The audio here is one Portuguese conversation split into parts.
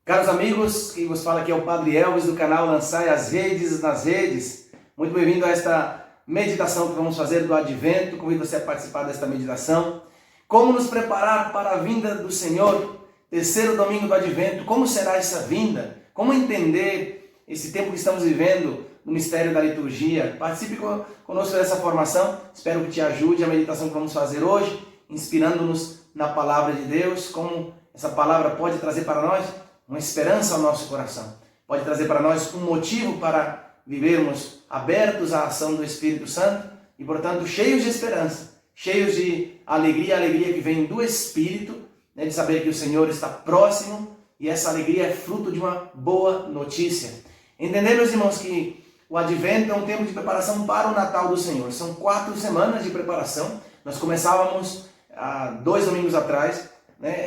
Caros amigos, quem vos fala aqui é o Padre Elvis do canal Lançai as Redes nas Redes. Muito bem-vindo a esta meditação que vamos fazer do Advento. Convido você a participar desta meditação. Como nos preparar para a vinda do Senhor, terceiro domingo do Advento, como será essa vinda? Como entender esse tempo que estamos vivendo no mistério da liturgia? Participe conosco dessa formação, espero que te ajude a meditação que vamos fazer hoje, inspirando-nos na Palavra de Deus, como essa palavra pode trazer para nós uma esperança ao nosso coração, pode trazer para nós um motivo para vivermos abertos à ação do Espírito Santo e, portanto, cheios de esperança, cheios de alegria, a alegria que vem do Espírito, de saber que o Senhor está próximo e essa alegria é fruto de uma boa notícia. Entender, meus irmãos, que o Advento é um tempo de preparação para o Natal do Senhor. São 4 semanas de preparação. Nós começávamos há 2 domingos atrás,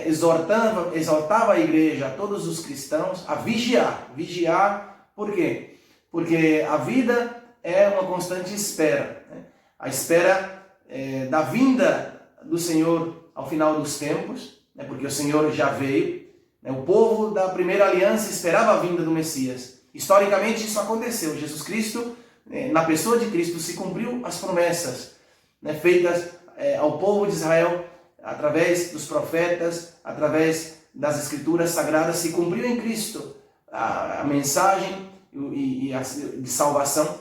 exortava a igreja, a todos os cristãos, a vigiar. Vigiar, por quê? Porque a vida é uma constante espera. A espera da vinda do Senhor ao final dos tempos, porque o Senhor já veio. O povo da primeira aliança esperava a vinda do Messias. Historicamente isso aconteceu. Jesus Cristo, na pessoa de Cristo, se cumpriu as promessas feitas ao povo de Israel através dos profetas, através das Escrituras Sagradas. Se cumpriu em Cristo a mensagem de salvação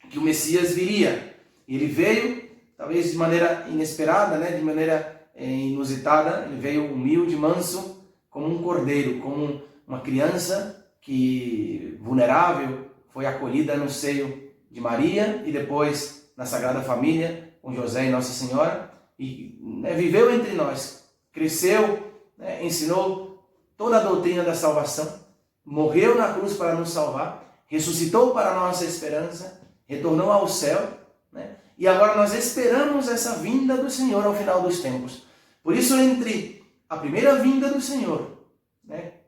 que o Messias viria. Ele veio, talvez de maneira inesperada, de maneira inusitada. Ele veio humilde, manso, como um cordeiro, como uma criança que, vulnerável, foi acolhida no seio de Maria e depois na Sagrada Família, com José e Nossa Senhora, e viveu entre nós, cresceu, ensinou toda a doutrina da salvação, morreu na cruz para nos salvar, ressuscitou para a nossa esperança, retornou ao céu, e agora nós esperamos essa vinda do Senhor ao final dos tempos. Por isso, entre a primeira vinda do Senhor,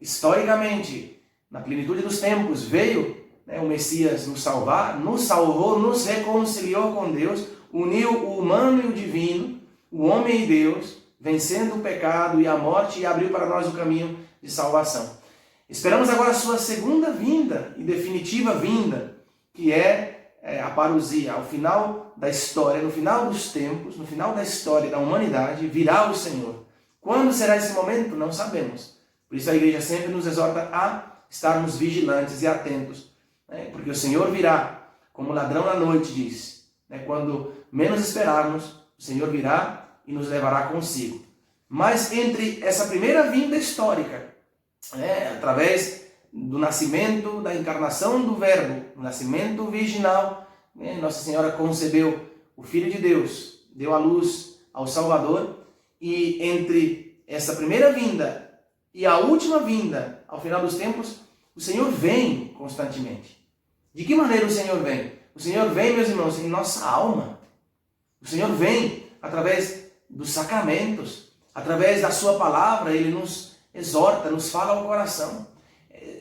historicamente, na plenitude dos tempos, veio o Messias nos salvar, nos salvou, nos reconciliou com Deus, uniu o humano e o divino, o homem e Deus, vencendo o pecado e a morte, e abriu para nós o caminho de salvação. Esperamos agora a sua segunda vinda e definitiva vinda, que é a parousia. Ao final da história, no final dos tempos, no final da história da humanidade, virá o Senhor. Quando será esse momento? Não sabemos. Por isso a igreja sempre nos exorta a estarmos vigilantes e atentos, porque o Senhor virá, como ladrão na noite, diz. Quando menos esperarmos, o Senhor virá e nos levará consigo. Mas entre essa primeira vinda histórica, através do nascimento, da encarnação do Verbo, do nascimento virginal, Nossa Senhora concebeu o Filho de Deus, deu à luz ao Salvador, e entre essa primeira vinda e a última vinda, ao final dos tempos, o Senhor vem constantemente. De que maneira o Senhor vem? O Senhor vem, meus irmãos, em nossa alma. O Senhor vem através dos sacramentos, através da sua palavra. Ele nos exorta, nos fala ao coração.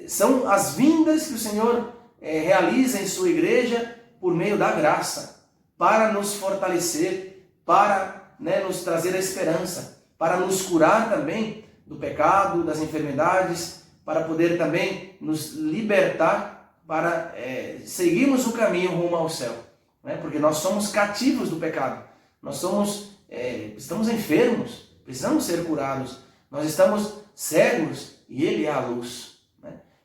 São as vindas que o Senhor realiza em sua igreja por meio da graça, para nos fortalecer, para nos trazer a esperança, para nos curar também do pecado, das enfermidades, para poder também nos libertar, para seguirmos o caminho rumo ao céu. Porque nós somos cativos do pecado, nós estamos enfermos, precisamos ser curados, nós estamos cegos e Ele é a luz.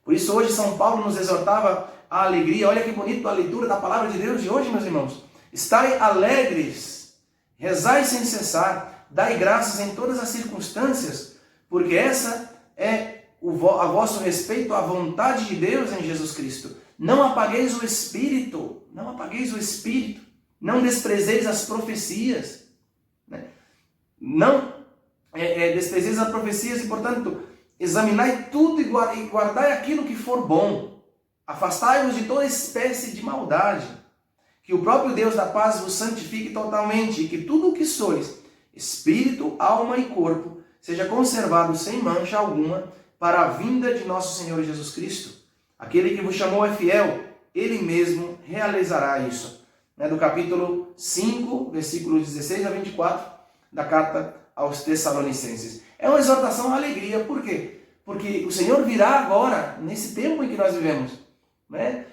Por isso hoje São Paulo nos exortava à alegria. Olha que bonito a leitura da palavra de Deus de hoje, meus irmãos. Estai alegres, rezai sem cessar, dai graças em todas as circunstâncias, porque essa é a vosso respeito à vontade de Deus em Jesus Cristo. Não apagueis o Espírito, não apagueis o Espírito, não desprezeis as profecias, não desprezeis as profecias e, portanto, examinai tudo e guardai aquilo que for bom. Afastai-vos de toda espécie de maldade. Que o próprio Deus da paz vos santifique totalmente, e que tudo o que sois, espírito, alma e corpo, seja conservado sem mancha alguma para a vinda de nosso Senhor Jesus Cristo. Aquele que vos chamou é fiel, Ele mesmo realizará isso. Do capítulo 5, versículos 16 a 24, da carta aos Tessalonicenses. É uma exortação à alegria. Por quê? Porque o Senhor virá agora, nesse tempo em que nós vivemos, né?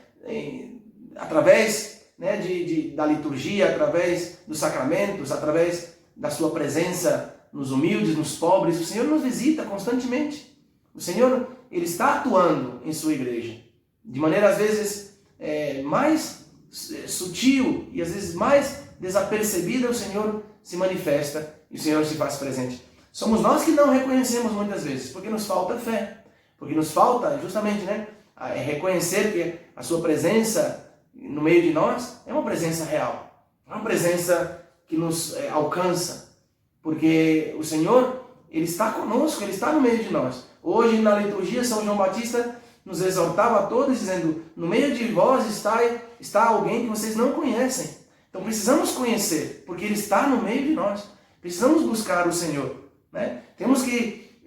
Através, né, da liturgia, através dos sacramentos, através da sua presença nos humildes, nos pobres. O Senhor nos visita constantemente. O Senhor, Ele está atuando em sua igreja, de maneira às vezes mais sutil e às vezes mais desapercebida. O Senhor se manifesta e o Senhor se faz presente. Somos nós que não reconhecemos muitas vezes, porque nos falta fé, porque nos falta justamente, né, reconhecer que a sua presença no meio de nós é uma presença real, é uma presença que nos alcança, porque o Senhor, Ele está conosco, Ele está no meio de nós. Hoje na liturgia São João Batista nos exortava a todos dizendo: no meio de vós está alguém que vocês não conhecem. Então precisamos conhecer, porque Ele está no meio de nós. Precisamos buscar o Senhor, né? Temos que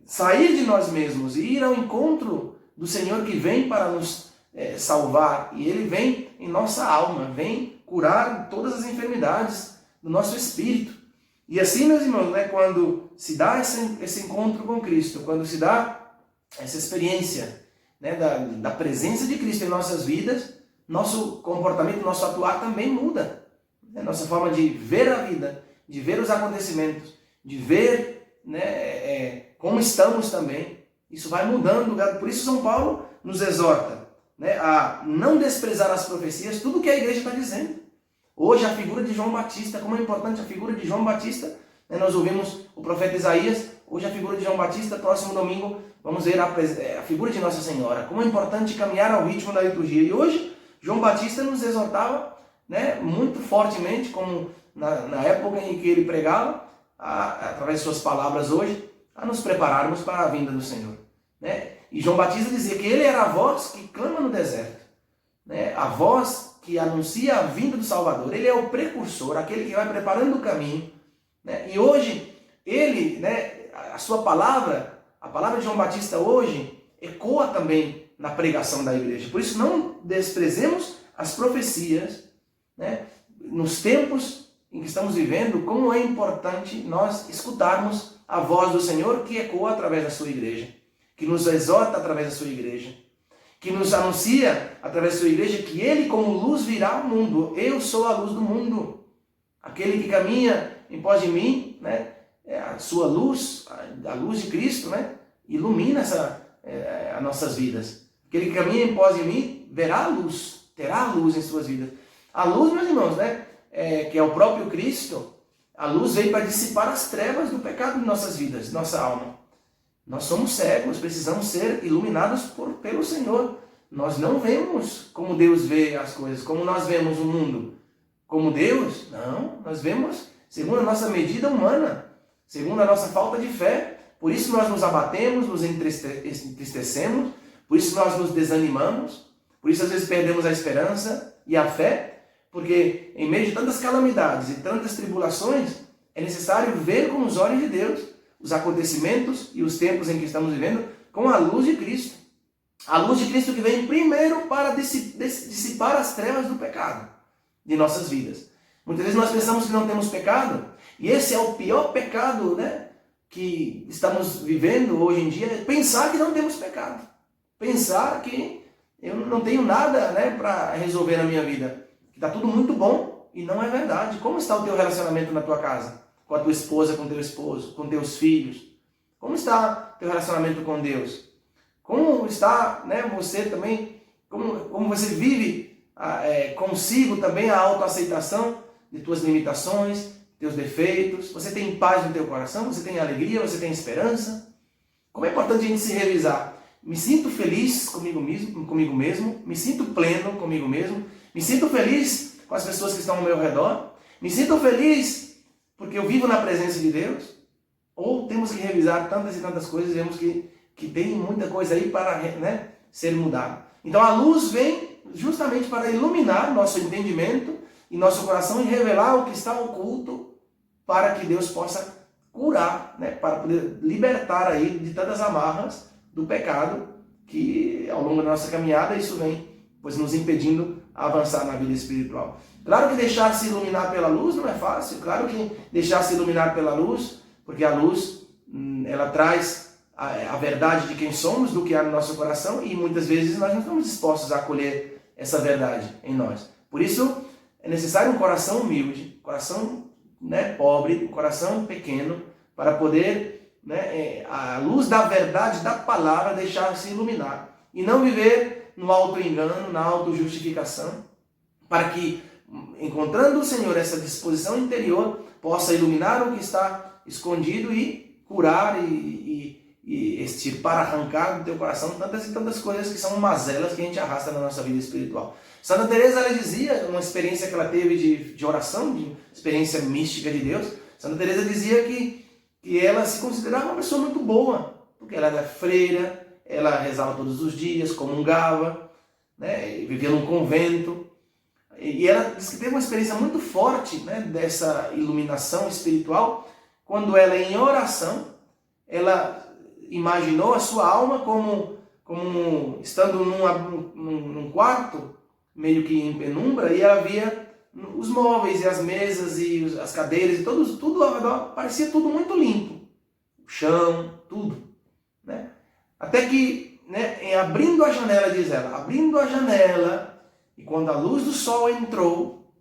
sair de nós mesmos e ir ao encontro do Senhor que vem para nos salvar. E Ele vem em nossa alma, vem curar todas as enfermidades do nosso espírito. E assim, meus irmãos, né, quando se dá esse encontro com Cristo, quando se dá essa experiência, né, da presença de Cristo em nossas vidas, nosso comportamento, nosso atuar também muda. Nossa forma de ver a vida, de ver os acontecimentos, de ver, né, como estamos também, isso vai mudando. Por isso São Paulo nos exorta, né, a não desprezar as profecias, tudo que a igreja está dizendo. Hoje a figura de João Batista, como é importante a figura de João Batista, né, nós ouvimos o profeta Isaías, hoje a figura de João Batista, próximo domingo vamos ver a figura de Nossa Senhora, como é importante caminhar ao ritmo da liturgia. E hoje João Batista nos exortava, né, muito fortemente, como na época em que ele pregava, através de suas palavras hoje, a nos prepararmos para a vinda do Senhor, né? E João Batista dizia que ele era a voz que clama no deserto, né? A voz que anuncia a vinda do Salvador. Ele é o precursor, aquele que vai preparando o caminho, né? E hoje, ele, né, a sua palavra, a palavra de João Batista hoje, ecoa também na pregação da igreja. Por isso não desprezemos as profecias, né? Nos tempos em que estamos vivendo, como é importante nós escutarmos a voz do Senhor que ecoa através da sua igreja, que nos exorta através da sua igreja, que nos anuncia através da sua igreja que Ele como luz virá ao mundo. Eu sou a luz do mundo. Aquele que caminha em pós de mim, né, a sua luz, a luz de Cristo, né, ilumina as nossas vidas. Aquele que caminha em pós de mim verá a luz, terá a luz em suas vidas. A luz, meus irmãos, né, que é o próprio Cristo, a luz veio para dissipar as trevas do pecado de nossas vidas, de nossa alma. Nós somos cegos, precisamos ser iluminados pelo Senhor. Nós não vemos como Deus vê as coisas, como nós vemos o mundo. Como Deus, não, nós vemos segundo a nossa medida humana, segundo a nossa falta de fé. Por isso nós nos abatemos, nos entristecemos, por isso nós nos desanimamos, por isso às vezes perdemos a esperança e a fé, porque em meio de tantas calamidades e tantas tribulações, é necessário ver com os olhos de Deus os acontecimentos e os tempos em que estamos vivendo com a luz de Cristo. A luz de Cristo que vem primeiro para dissipar as trevas do pecado de nossas vidas. Muitas vezes nós pensamos que não temos pecado, e esse é o pior pecado, né, que estamos vivendo hoje em dia, é pensar que não temos pecado. Pensar que eu não tenho nada, né, para resolver na minha vida, que está tudo muito bom, e não é verdade. Como está o teu relacionamento na tua casa? Com a tua esposa, com teu esposo, com teus filhos? Como está teu relacionamento com Deus? Como está, né, você também, como você vive consigo também a autoaceitação de tuas limitações, teus defeitos? Você tem paz no teu coração? Você tem alegria? Você tem esperança? Como é importante a gente se revisar. Me sinto feliz comigo mesmo, me sinto pleno comigo mesmo, me sinto feliz com as pessoas que estão ao meu redor, me sinto feliz porque eu vivo na presença de Deus? Ou temos que revisar tantas e tantas coisas e vemos que tem muita coisa aí para, né, ser mudado. Então a luz vem justamente para iluminar nosso entendimento e nosso coração e revelar o que está oculto para que Deus possa curar, né, para poder libertar aí de tantas amarras do pecado que ao longo da nossa caminhada isso vem nos impedindo a avançar na vida espiritual. Claro que deixar-se iluminar pela luz não é fácil, claro que deixar-se iluminar pela luz, porque a luz ela traz a verdade de quem somos, do que há no nosso coração, e muitas vezes nós não estamos dispostos a acolher essa verdade em nós. Por isso é necessário um coração humilde, coração, né, pobre, um coração pequeno, para poder, né, a luz da verdade, da palavra, deixar-se iluminar. E não viver no auto-engano, na auto-justificação, para que, encontrando o Senhor essa disposição interior, possa iluminar o que está escondido e curar e extirpar, arrancar do teu coração tantas e tantas coisas que são mazelas que a gente arrasta na nossa vida espiritual. Santa Teresa, ela dizia, uma experiência que ela teve de oração, de experiência mística de Deus, Santa Teresa dizia que ela se considerava uma pessoa muito boa, porque ela era freira, ela rezava todos os dias, comungava, né, vivia num convento, e ela disse que teve uma experiência muito forte, né, dessa iluminação espiritual, quando ela, em oração, ela imaginou a sua alma como estando num quarto, meio que em penumbra, e ela via os móveis e as mesas e as cadeiras, e tudo ao redor, parecia tudo muito limpo. O chão, tudo. Né? Até que, né, abrindo a janela, diz ela, abrindo a janela, e quando a luz do sol entrou,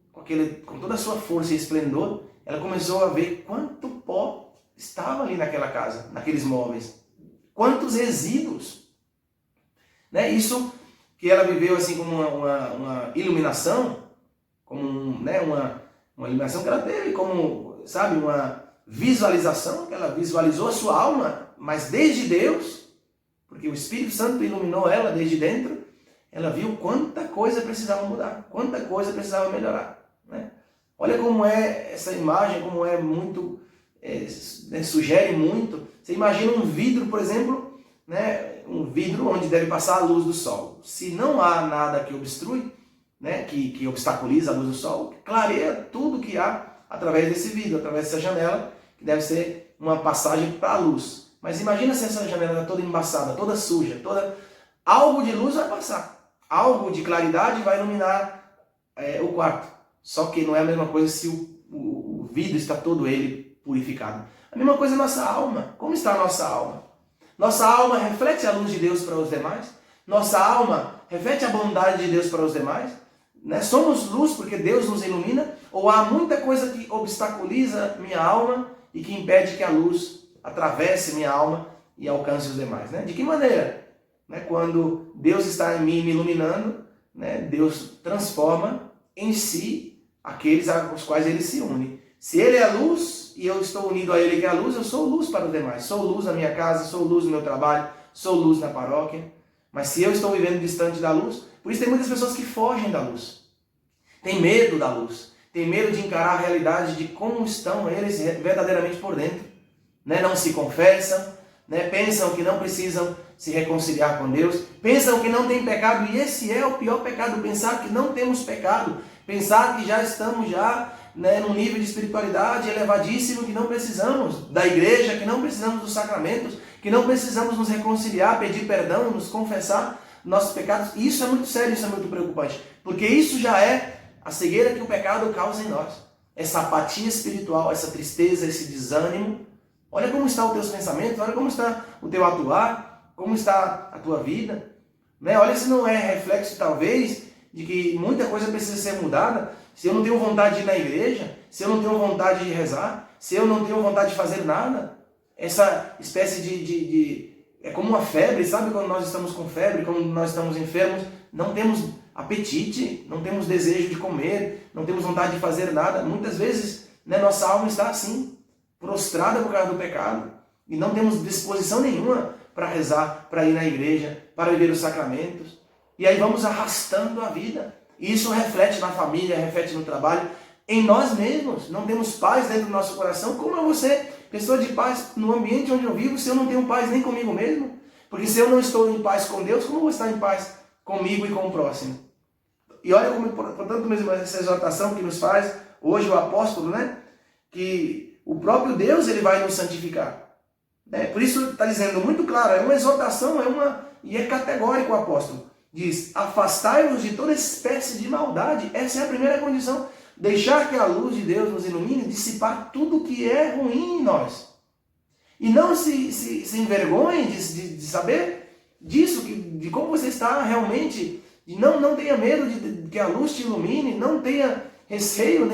com toda a sua força e esplendor, ela começou a ver quanto pó estava ali naquela casa, naqueles móveis. Quantos resíduos. Né? Isso que ela viveu assim como uma iluminação, como né, uma iluminação que ela teve, como, sabe, uma visualização, que ela visualizou a sua alma, mas desde Deus, porque o Espírito Santo iluminou ela desde dentro, ela viu quanta coisa precisava mudar, quanta coisa precisava melhorar. Né? Olha como é essa imagem, como é muito, sugere muito. Você imagina um vidro, por exemplo, né, um vidro onde deve passar a luz do sol. Se não há nada que obstrui, né, que obstaculiza a luz do sol, clareia tudo que há através desse vidro, através dessa janela, que deve ser uma passagem para a luz. Mas imagina se essa janela está toda embaçada, toda suja, algo de luz vai passar, algo de claridade vai iluminar o quarto. Só que não é a mesma coisa se o vidro está todo ele purificado. A mesma coisa é a nossa alma. Como está a nossa alma? Nossa alma reflete a luz de Deus para os demais? Nossa alma reflete a bondade de Deus para os demais? Né? Somos luz porque Deus nos ilumina? Ou há muita coisa que obstaculiza minha alma e que impede que a luz atravesse minha alma e alcance os demais? Né? De que maneira? Né? Quando Deus está em mim me iluminando, né? Deus transforma em si aqueles aos quais Ele se une. Se Ele é a luz e eu estou unido a Ele que é a luz, eu sou luz para os demais. Sou luz na minha casa, sou luz no meu trabalho, sou luz na paróquia. Mas se eu estou vivendo distante da luz, por isso tem muitas pessoas que fogem da luz. Tem medo da luz. Tem medo de encarar a realidade de como estão eles verdadeiramente por dentro. Né? Não se confessam, né? Pensam que não precisam se reconciliar com Deus. Pensam que não tem pecado. E esse é o pior pecado, pensar que não temos pecado. Pensar que já estamos né, num nível de espiritualidade elevadíssimo, que não precisamos da igreja, que não precisamos dos sacramentos, que não precisamos nos reconciliar, pedir perdão, nos confessar nossos pecados. Isso é muito sério, isso é muito preocupante, porque isso já é a cegueira que o pecado causa em nós. Essa apatia espiritual, essa tristeza, esse desânimo. Olha como estão os teus pensamentos, olha como está o teu atuar, como está a tua vida. Né? Olha se não é reflexo, talvez, de que muita coisa precisa ser mudada. Se eu não tenho vontade de ir na igreja, se eu não tenho vontade de rezar, se eu não tenho vontade de fazer nada, essa espécie é como uma febre, sabe quando nós estamos com febre, quando nós estamos enfermos, não temos apetite, não temos desejo de comer, não temos vontade de fazer nada. Muitas vezes, né, nossa alma está assim, prostrada por causa do pecado, e não temos disposição nenhuma para rezar, para ir na igreja, para viver os sacramentos. E aí vamos arrastando a vida. E isso reflete na família, reflete no trabalho, em nós mesmos. Não temos paz dentro do nosso coração. Como é você, pessoa de paz, no ambiente onde eu vivo, se eu não tenho paz nem comigo mesmo? Porque se eu não estou em paz com Deus, como eu vou estar em paz comigo e com o próximo? E olha como, portanto, mesmo essa exortação que nos faz hoje o apóstolo, né? Que o próprio Deus ele vai nos santificar. Né? Por isso está dizendo muito claro, é uma exortação, e é categórico o apóstolo. Diz, afastai-vos de toda espécie de maldade. Essa é a primeira condição. Deixar que a luz de Deus nos ilumine, dissipar tudo que é ruim em nós. E não se envergonhe de saber disso, de como você está realmente. E não tenha medo de que a luz te ilumine, não tenha receio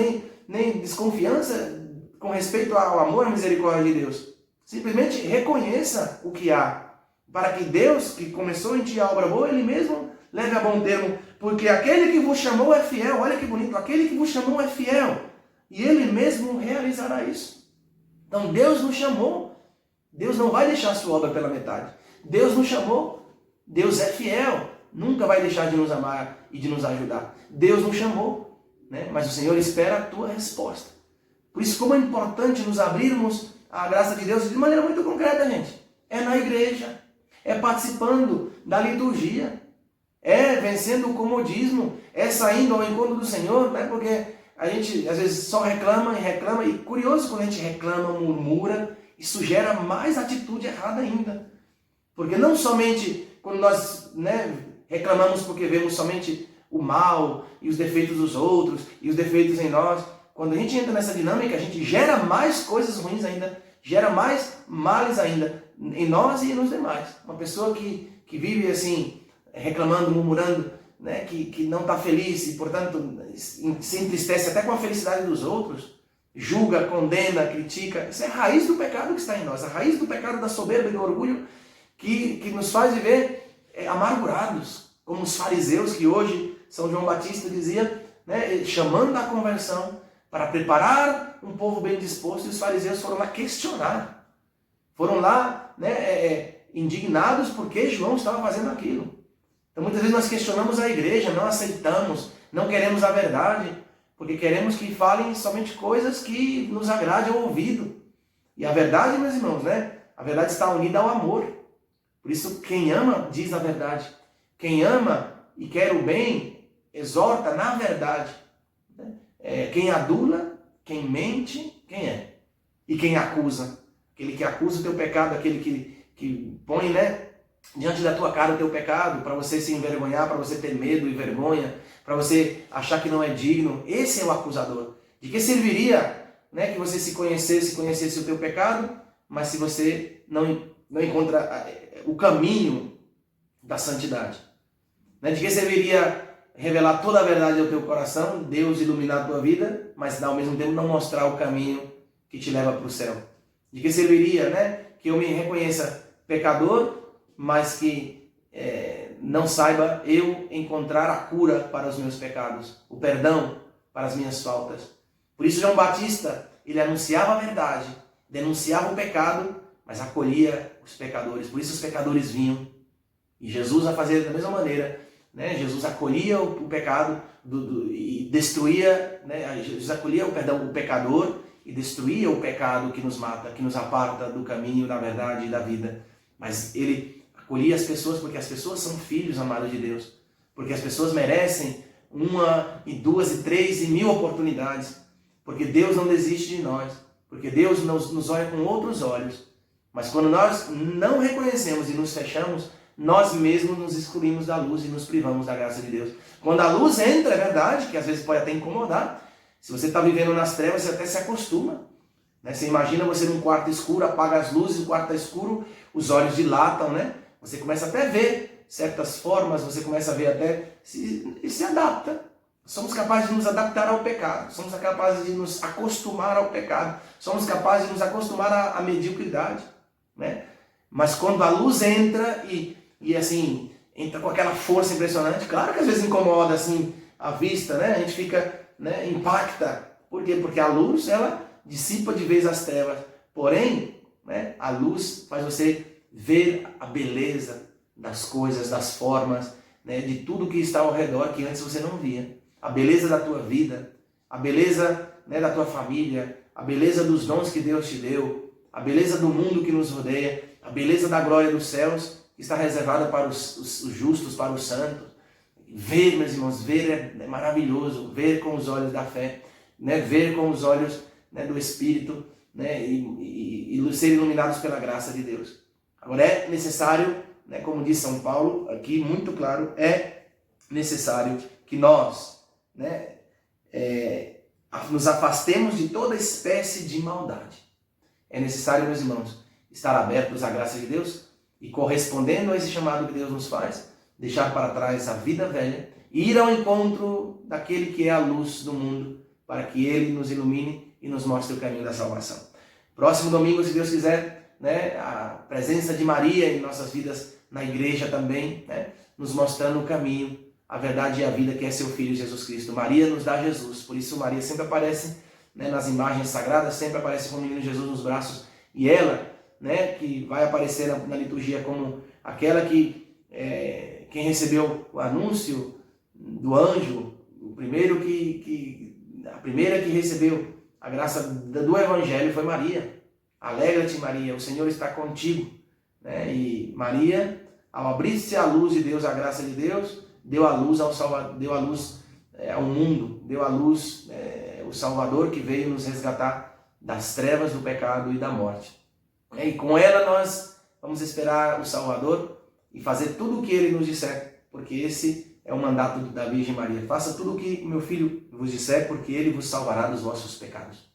nem desconfiança com respeito ao amor e à misericórdia de Deus. Simplesmente reconheça o que há, para que Deus, que começou em ti a obra boa, Ele mesmo leve a bom termo. Porque aquele que vos chamou é fiel, olha que bonito, aquele que vos chamou é fiel, e Ele mesmo realizará isso. Então Deus nos chamou, Deus não vai deixar a sua obra pela metade. Deus nos chamou, Deus é fiel, nunca vai deixar de nos amar e de nos ajudar. Deus nos chamou, né? Mas o Senhor espera a tua resposta. Por isso, como é importante nos abrirmos à graça de Deus de maneira muito concreta, gente. É na igreja, é participando da liturgia, é vencendo o comodismo, é saindo ao encontro do Senhor, né? Porque a gente às vezes só reclama, e curioso, quando a gente reclama, murmura, isso gera mais atitude errada ainda. Porque não somente quando nós, né, reclamamos porque vemos somente o mal e os defeitos dos outros e os defeitos em nós. Quando a gente entra nessa dinâmica, a gente gera mais coisas ruins ainda, gera mais males ainda em nós e nos demais. Uma pessoa que vive assim, reclamando, murmurando, né, que não está feliz e, portanto, se entristece até com a felicidade dos outros, julga, condena, critica. Isso é a raiz do pecado que está em nós, a raiz do pecado da soberba e do orgulho que nos faz viver amargurados, como os fariseus que hoje São João Batista dizia, né, chamando a conversão para preparar um povo bem disposto, e os fariseus foram lá questionar, foram lá, né, indignados porque João estava fazendo aquilo. Então muitas vezes nós questionamos a igreja, não aceitamos, não queremos a verdade, porque queremos que falem somente coisas que nos agradem ao ouvido. E a verdade, meus irmãos, né, a verdade está unida ao amor. Por isso, quem ama diz a verdade. Quem ama e quer o bem, exorta na verdade. Quem adula, quem mente, quem é? E quem acusa? Aquele que acusa o teu pecado, aquele que põe, né, diante da tua cara o teu pecado, para você se envergonhar, para você ter medo e vergonha, para você achar que não é digno. Esse é o acusador. De que serviria, né, que você se conhecesse o teu pecado, mas se você não encontra o caminho da santidade? Né? De que serviria revelar toda a verdade ao teu coração, Deus iluminar a tua vida, mas ao mesmo tempo não mostrar o caminho que te leva para o céu? De que serviria, né, que eu me reconheça pecador, mas que não saiba eu encontrar a cura para os meus pecados, o perdão para as minhas faltas? Por isso João Batista, ele anunciava a verdade, denunciava o pecado, mas acolhia os pecadores. Por isso os pecadores vinham. E Jesus a fazer da mesma maneira, né? Jesus acolhia o pecado e destruía, né? Jesus acolhia o pecador e destruía o pecado que nos mata, que nos aparta do caminho, da verdade e da vida. Mas ele acolhia as pessoas porque as pessoas são filhos amados de Deus. Porque as pessoas merecem 1 e 2 e 3 e 1000 oportunidades. Porque Deus não desiste de nós. Porque Deus nos olha com outros olhos. Mas quando nós não reconhecemos e nos fechamos, nós mesmos nos excluímos da luz e nos privamos da graça de Deus. Quando a luz entra, é verdade, que às vezes pode até incomodar. Se você está vivendo nas trevas, você até se acostuma. Né? Você imagina você num quarto escuro, apaga as luzes, o quarto está escuro, os olhos dilatam, né? Você começa até a ver certas formas, você começa a ver até e se adapta. Somos capazes de nos adaptar ao pecado, somos capazes de nos acostumar ao pecado, somos capazes de nos acostumar à mediocridade, né? Mas quando a luz entra e assim, entra com aquela força impressionante, claro que às vezes incomoda assim a vista, né? A gente fica, né, impacta. Por quê? Porque a luz, ela dissipa de vez as trevas. Porém, né, a luz faz você ver a beleza das coisas, das formas, né, de tudo que está ao redor que antes você não via. A beleza da tua vida, a beleza, né, da tua família, a beleza dos dons que Deus te deu, a beleza do mundo que nos rodeia, a beleza da glória dos céus que está reservada para os justos, para os santos. Ver, meus irmãos, ver é maravilhoso, ver com os olhos da fé, né, ver com os olhos, né, do Espírito, né, e ser iluminados pela graça de Deus. Agora é necessário, né, como diz São Paulo aqui, muito claro, é necessário que nós, né, nos afastemos de toda espécie de maldade. É necessário, meus irmãos, estar abertos à graça de Deus e, correspondendo a esse chamado que Deus nos faz, deixar para trás a vida velha e ir ao encontro daquele que é a luz do mundo, para que Ele nos ilumine e nos mostre o caminho da salvação. Próximo domingo, se Deus quiser, né, a presença de Maria em nossas vidas na igreja também, né, nos mostrando o caminho, a verdade e a vida, que é seu Filho Jesus Cristo. Maria nos dá Jesus, por isso Maria sempre aparece, né, nas imagens sagradas, sempre aparece com o menino Jesus nos braços, e ela, né, que vai aparecer na liturgia como aquela que quem recebeu o anúncio do anjo, a primeira que recebeu a graça do Evangelho foi Maria. Alegra-te, Maria, o Senhor está contigo. Né? E Maria, ao abrir-se à luz de Deus, a graça de Deus, deu a luz ao mundo, deu a luz o Salvador que veio nos resgatar das trevas, do pecado e da morte. E com ela nós vamos esperar o Salvador e fazer tudo o que Ele nos disser, porque esse é o mandato da Virgem Maria. Faça tudo o que meu Filho vos disser, porque Ele vos salvará dos vossos pecados.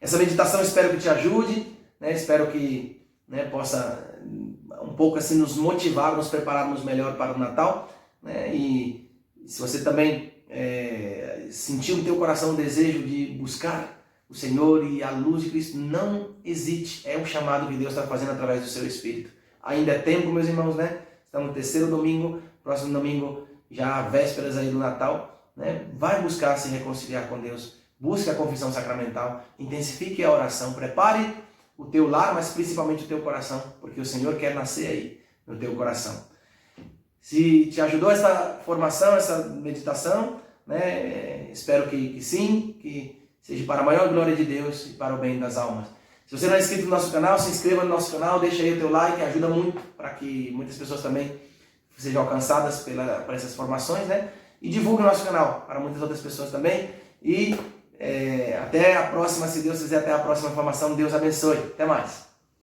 Essa meditação espero que te ajude, né? Espero que, né, possa um pouco assim nos motivar, nos prepararmos melhor para o Natal, né? E se você também sentir no teu coração o desejo de buscar o Senhor e a luz de Cristo, não hesite, é um chamado que Deus está fazendo através do seu Espírito. Ainda é tempo, meus irmãos, né? Estamos no terceiro domingo, próximo domingo, já vésperas aí do Natal, né? Vai buscar se reconciliar com Deus, busque a confissão sacramental, intensifique a oração, prepare o teu lar, mas principalmente o teu coração, porque o Senhor quer nascer aí no teu coração. Se te ajudou essa formação, essa meditação, né? Espero que sim, que seja para a maior glória de Deus e para o bem das almas. Se você não é inscrito no nosso canal, se inscreva no nosso canal, deixa aí o teu like, ajuda muito para que muitas pessoas também sejam alcançadas por essas formações, né? E divulgue o nosso canal para muitas outras pessoas também. E até a próxima, se Deus quiser, até a próxima formação. Deus abençoe. Até mais.